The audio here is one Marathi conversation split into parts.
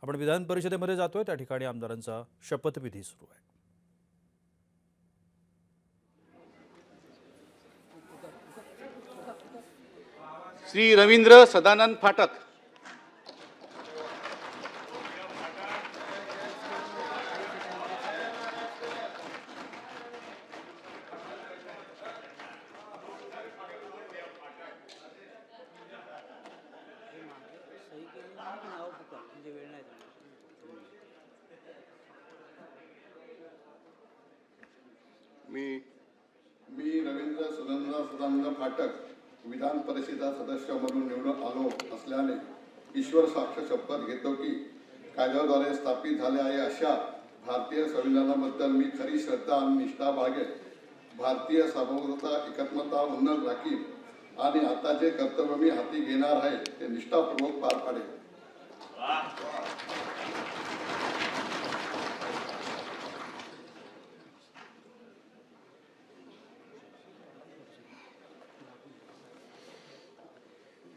आपण विधान परिषदेमध्ये जातोय, त्या ठिकाणी आमदारांचा शपथविधी सुरू आहे. श्री रवींद्र सदानंद फाटक. मी रवींद्र सदानंद फाटक विधान परिषदा सदस्य म्हणून निवडून आलो असल्याने ईश्वर साक्ष शपथ घेतो की कायद्याद्वारे स्थापित झाले आहे अशा भारतीय संविधानाबद्दल मी खरी श्रद्धा आणि निष्ठा बाळगेन, भारतीय सार्वभौमता एकात्मता उन्नत राखीन आणि आता जे कर्तव्य मी हाती घेणार आहे ते निष्ठापूर्वक पार पाडेन.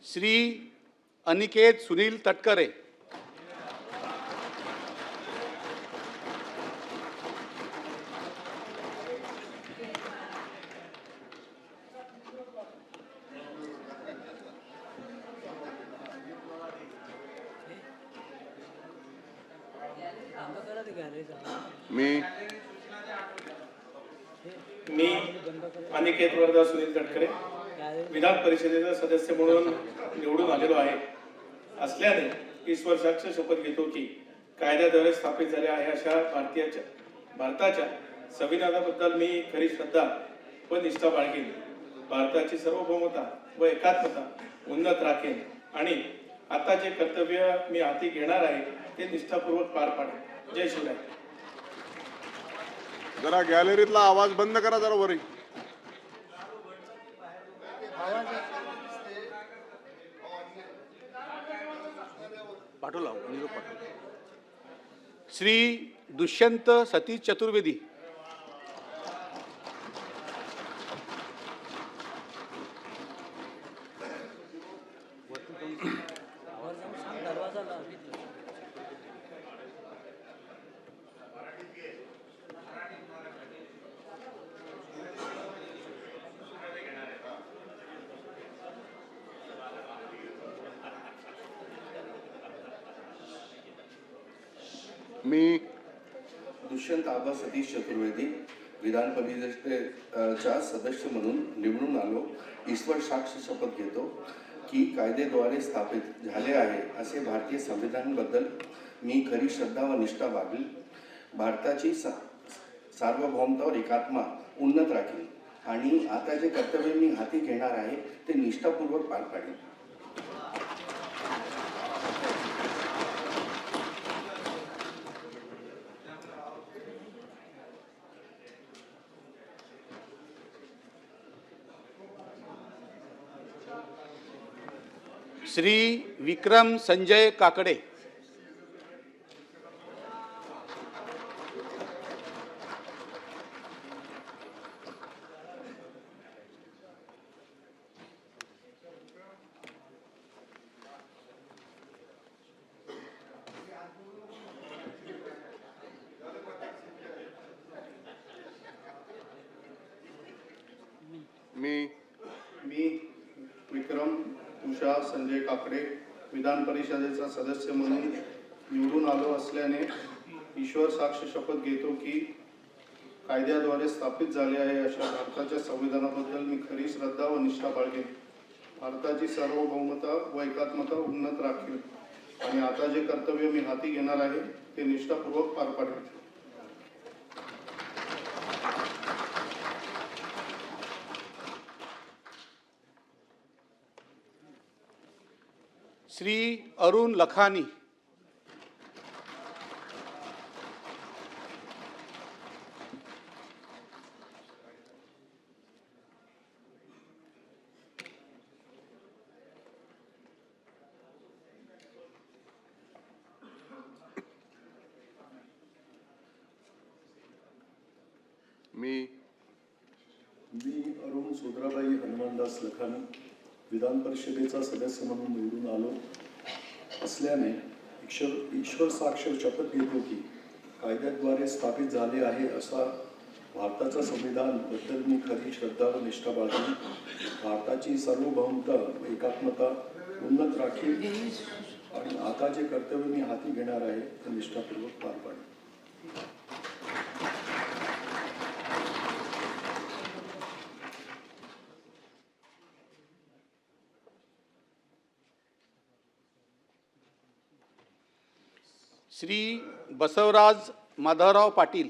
श्री अनिकेत सुनील तटकरे. मी अनिकेत वरदा सुनील तटकरे विधान परिषदेचा सदस्य म्हणून निवडून आलेलो आहे असल्याने ईश्वर साक्ष शपथ घेतो की कायद्याद्वारे स्थापित झाले आहे अशा भारताच्या संविधानाबद्दल मी खरी श्रद्धा व निष्ठा बाळगेन, भारताची सार्वभौमता व एकात्मता उन्नत राखेन आणि आता जे कर्तव्य मी हाती घेणार आहे ते निष्ठापूर्वक पार पाडेन. जय शिवराय. जरा गॅलरीतला आवाज बंद करा जरा वरी. पाठवला श्री दुष्यंत सतीश चतुर्वेदी. मी दुष्यंत आबा सतीश चतुर्वेदी विधान परिषदेच्या सदस्य म्हणून निवडून आलो. ईश्वर साक्ष शपथ घेतो की कायद्याद्वारे स्थापित झाले आहे असे भारतीय संविधानाबद्दल मी खरी श्रद्धा व निष्ठा बाळगेन, भारताची सार्वभौमता व एकात्मा उन्नत राखीन आणि आता जे कर्तव्य मी हाती घेणार आहे ते निष्ठापूर्वक पार पाडेन. श्री विक्रम संजय काकडे. मी विक्रम उषा संजय काकडे विधान परिषदेचा सदस्य म्हणून निवडून आलो असल्याने ईश्वर साक्ष शपथ घेतो की कायद्याद्वारे स्थापित झाले आहे अशा भारताच्या संविधानाबद्दल मी खरी श्रद्धा व निष्ठा बाळगेन, भारताची सार्वभौमता व एकात्मता उन्नत राखीन आणि आता जे कर्तव्य मी हाती घेणार आहे ते निष्ठापूर्वक पार पाडेन. श्री अरुण लखानी. मी अरुण सुधराबाई हनुमानदास लखानी विधान परिषदेचा सदस्य म्हणून निवडून आलो असल्याने ईश्वर साक्ष शपथ घेतो की कायद्याद्वारे स्थापित झाले आहे असा भारताचा संविधान बद्दल मी खरी श्रद्धा व निष्ठा बाळगेन. भारताची सार्वभौमता व एकात्मता उन्नत राखील आणि आता जे कर्तव्य मी हाती घेणार आहे ते निष्ठापूर्वक पार पाडेन. श्री बसवराज माधवराव पाटील.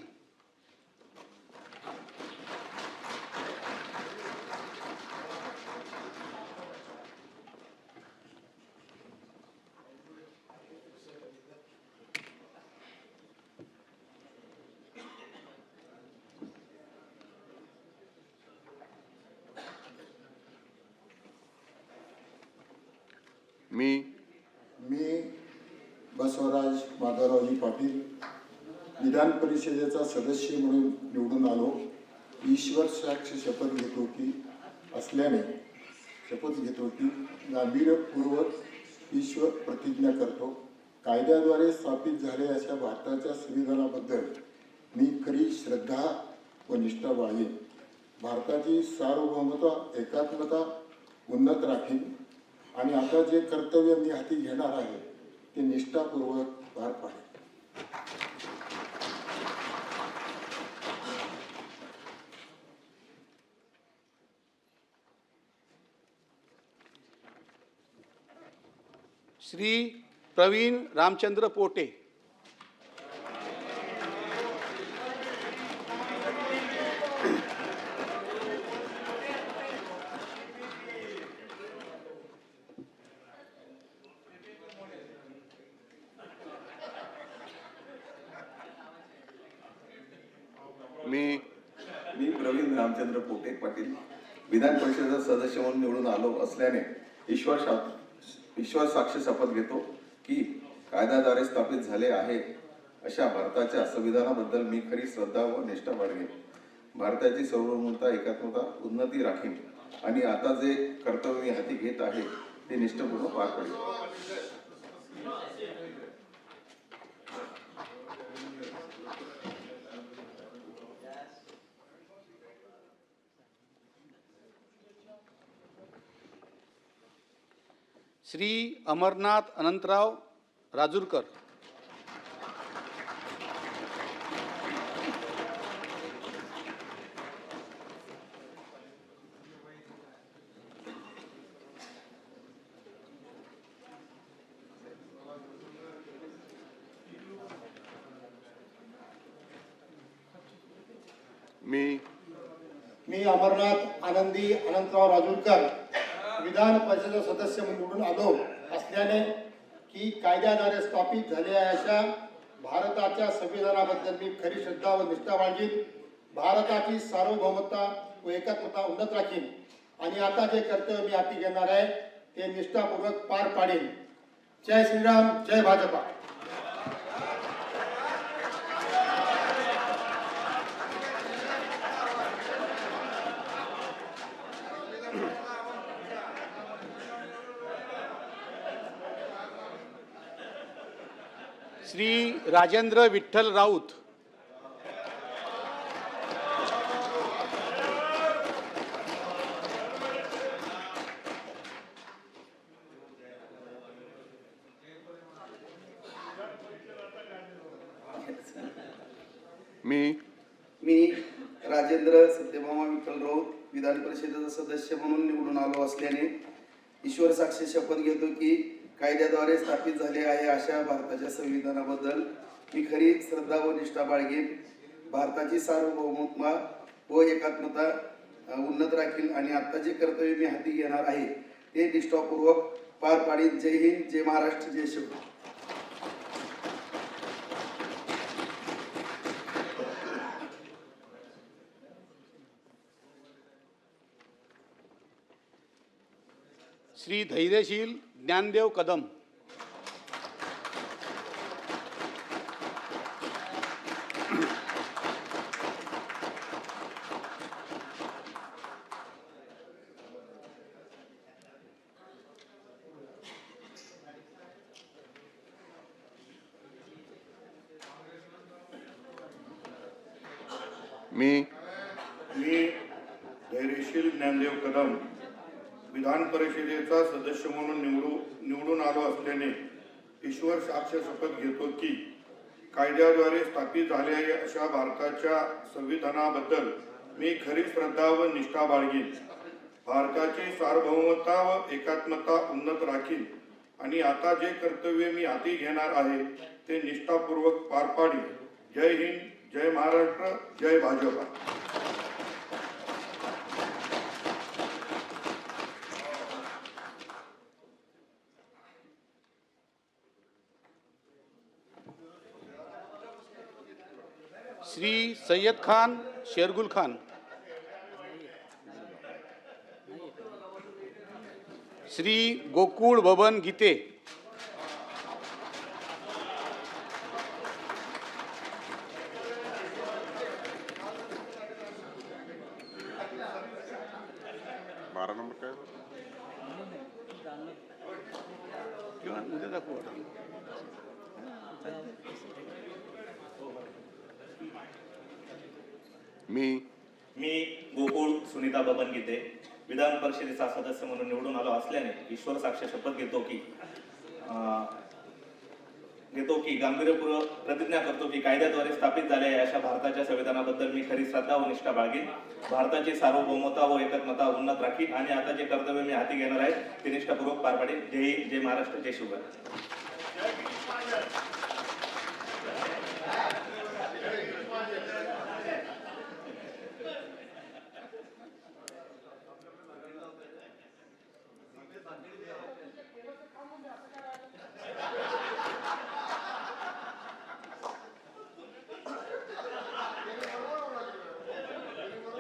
मी बसवराज माधवरावजी पाटील विधान परिषदेचा सदस्य म्हणून निवडून आलो. ईश्वर साक्ष शपथ घेतो की गांभीर्यपूर्वक ईश्वर प्रतिज्ञा करतो. कायद्याद्वारे स्थापित झाले अशा भारताच्या संविधानाबद्दल मी खरी श्रद्धा व निष्ठा बाळगेन. भारताची सार्वभौमता एकात्मता उन्नत राखीन आणि आता जे कर्तव्य मी हाती घेणार आहे ते निष्ठापूर्वक पार पाडेन. श्री प्रवीण रामचंद्र पोटे. मी प्रवीण रामचंद्र पोटे पाटील विधान परिषदेचा सदस्य म्हणून निवडून आलो असल्याने ईश्वर साक्ष शपथ घेतो की कायद्याद्वारे स्थापित झाले आहे अशा भारताच्या संविधानाबद्दल मी खरी श्रद्धा व निष्ठा बाळगेन. भारताची सार्वभौमता एकात्मता उन्नती राखीन आणि आता जे कर्तव्य मी हाती घेत आहे ते निष्ठापूर्वक पार पाडेन. श्री अमरनाथ अनंतराव राजूरकर. मी अमरनाथ आनंदी अनंतराव राजूरकर विधान परिषदेचा सदस्य म्हणून निवडून आलो असल्याने की कायद्याद्वारे स्थापित झालेल्या अशा भारताच्या संविधानाबद्दल मी खरी श्रद्धा व निष्ठा बाळगीन. भारताची सार्वभौमता व एकात्मता उन्नत राखीन आणि आता जे कर्तव्य मी हाती घेणार आहे ते निष्ठापूर्वक पार पाडेन. जय श्रीराम, जय भाजपा. श्री राजेंद्र विठ्ठल राऊत. मी राजेंद्र सत्यभामा विठ्ठल राऊत विधान परिषदेचा सदस्य म्हणून निवडून आलो असल्याने ईश्वर साक्षी शपथ घेतो की कायद्याद्वारे स्थापित झाले आहे अशा भारताच्या संविधानाबद्दल मी खरी श्रद्धा व निष्ठा बाळगेन. भारताची सार्वभौमता व एकात्मता उन्नत राखील आणि आता जे कर्तव्य मी हाती घेणार आहे ते निष्ठापूर्वक पार पाडीन. जय हिंद, जय महाराष्ट्र, जय शिवराय. श्री धैर्यशील ज्ञानदेव कदम. मी मी धैर्यशील ज्ञानदेव कदम विधान परिषदेचा सदस्य म्हणून निवडून आलो असल्याने ईश्वर साक्ष शपथ घेतो की कायद्याद्वारे स्थापित झालेल्या अशा भारताच्या संविधानाबद्दल मी खरी श्रद्धा व निष्ठा बाळगीन. भारताची सार्वभौमता व एकात्मता उन्नत राखीन आणि आता जे कर्तव्य मी हाती घेणार आहे ते निष्ठापूर्वक पार पाडीन. जय हिंद, जय महाराष्ट्र, जय भाजपा. श्री सय्यद खान शेरगुल खान, श्री गोकुळ बबन गीते, बारा नंबर काय किंवा उद्या दाखवू आता. मी गोकुळ सुनीता बबन गीते विधान परिषदेचा सदस्य म्हणून निवडून आलो असल्याने ईश्वर साक्ष शपथ घेतो की गांभीर्यपूर्वक प्रतिज्ञा करतो की कायद्याद्वारे स्थापित झालेल्या अशा भारताच्या संविधानाबद्दल मी खरी श्रद्धा व निष्ठा बाळगीन. भारताची सार्वभौमता व एकात्मता उन्नत राखीन आणि आता जे कर्तव्य मी हाती घेणार आहे ते निष्ठापूर्वक पार पाडीन. जय हिंद, जय महाराष्ट्र, जय शिवराय.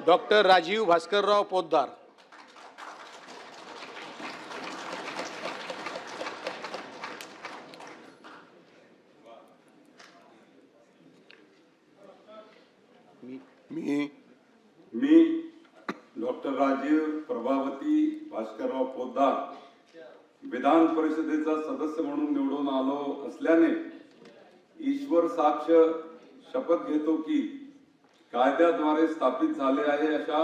डॉक्टर राजीव भास्करराव पोद्दार, मी डॉक्टर राजीव प्रभावती भास्करराव पोद्दार विधान परिषदेचा सदस्य म्हणून निवडून आलो असल्याने ईश्वर साक्ष शपथ घेतो की कायद्याद्वारे स्थापित झाले आहे अशा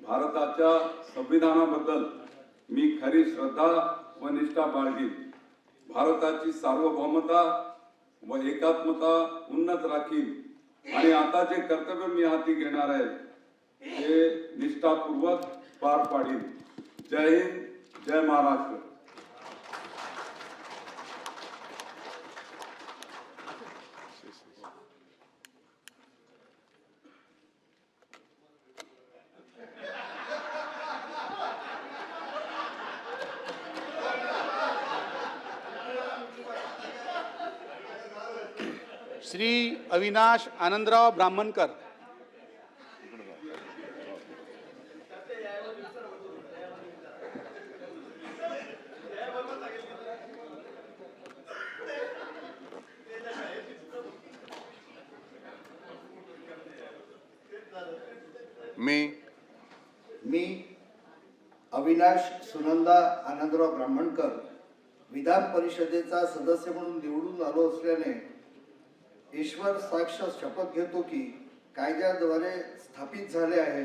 भारताच्या संविधानाबद्दल मी खरी श्रद्धा व निष्ठा बाळगीन. भारताची सार्वभौमता व एकात्मता उन्नत राखीन आणि आता जे कर्तव्य मी हाती घेणार आहे ते निष्ठापूर्वक पार पाडीन. जय हिंद, जय महाराष्ट्र. श्री अविनाश आनंदराव ब्राह्मणकर, मी अविनाश सुनंदा आनंदराव ब्राह्मणकर विधान परिषदेचा सदस्य म्हणून निवडून आलो असल्याने ईश्वर साक्ष शपथ घेतो की कायद्याद्वारे स्थापित झाले आहे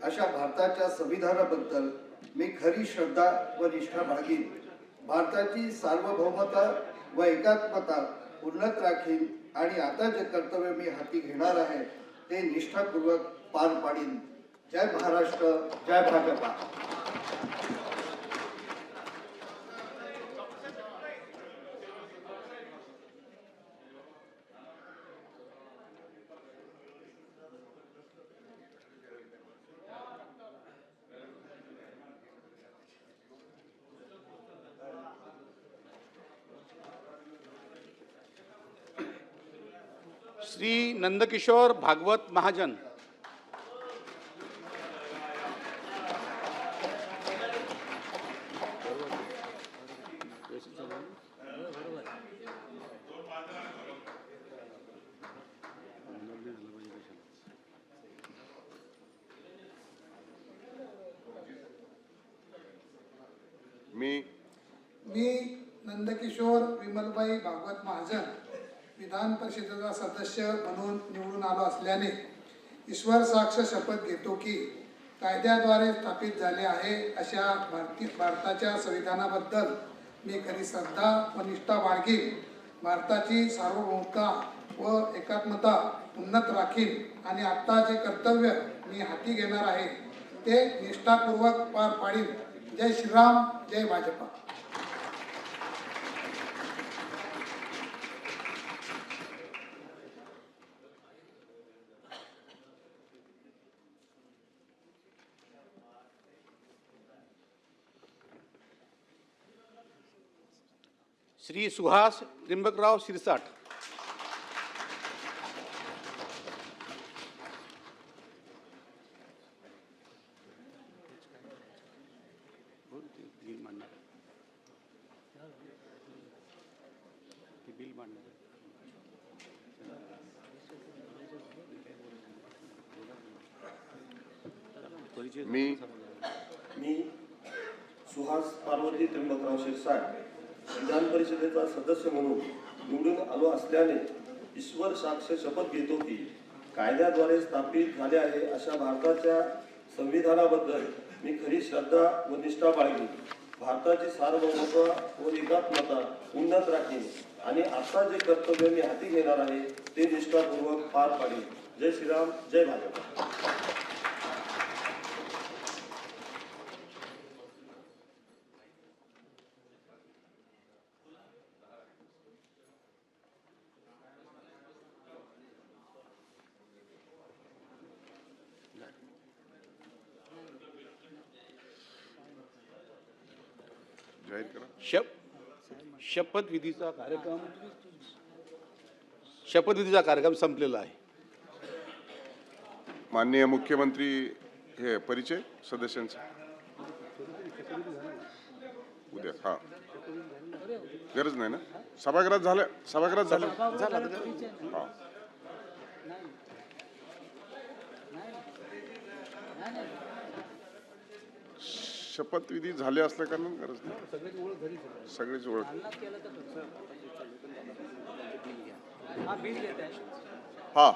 अशा भारताच्या संविधानाबद्दल मी खरी श्रद्धा व निष्ठा बाळगीन. भारताची सार्वभौमता व एकात्मता उन्नत राखीन आणि आता जे कर्तव्य मी हाती घेणार आहे ते निष्ठापूर्वक पार पाडीन. जय महाराष्ट्र, जय भाजपा. श्री नंदकिशोर भागवत महाजन, मी नंदकिशोर विमलबाई भागवत महाजन विधान परिषदेचा सदस्य म्हणून निवडून आलो असल्याने ईश्वर साक्ष शपथ घेतो की कायद्याद्वारे स्थापित झाले आहे अशा भारताच्या संविधानाबद्दल मी खरी श्रद्धा व निष्ठा बाळगीन, भारताची सार्वभौमता व एकात्मता उन्नत राखीन आणि आत्ता जे कर्तव्य मी हाती घेणार आहे ते निष्ठापूर्वक पार पाडीन. जय श्रीराम, जय भाजपा. श्री सुहास त्र्यंबकराव शिरसाट. मी सुहास पार्वती त्र्यंबकराव शिरसाट विधान परिषदेचा सदस्य म्हणून निवडून आलो असल्याने ईश्वर साक्ष शपथ घेतो की कायद्याद्वारे स्थापित झाले आहे अशा भारताच्या संविधानाबद्दल मी खरी श्रद्धा व निष्ठा बाळगीन, भारताची सार्वभौमता व एकात्मता उन्नत राखीन आणि आता जे कर्तव्य मी हाती घेणार आहे ते निष्ठापूर्वक पार पाडीन. जय श्रीराम, जय भाजपा. जाहीर करा. शपथविधीचा कार्यक्रम संपलेला आहे. माननीय मुख्यमंत्री हे परिचय सदस्यांचा उद्या. हा, गरज नाही ना. सभागृहात झालं. हा. शपथविधी झाले असल्या कारण गरज नाही. सगळीच ओळख. हा.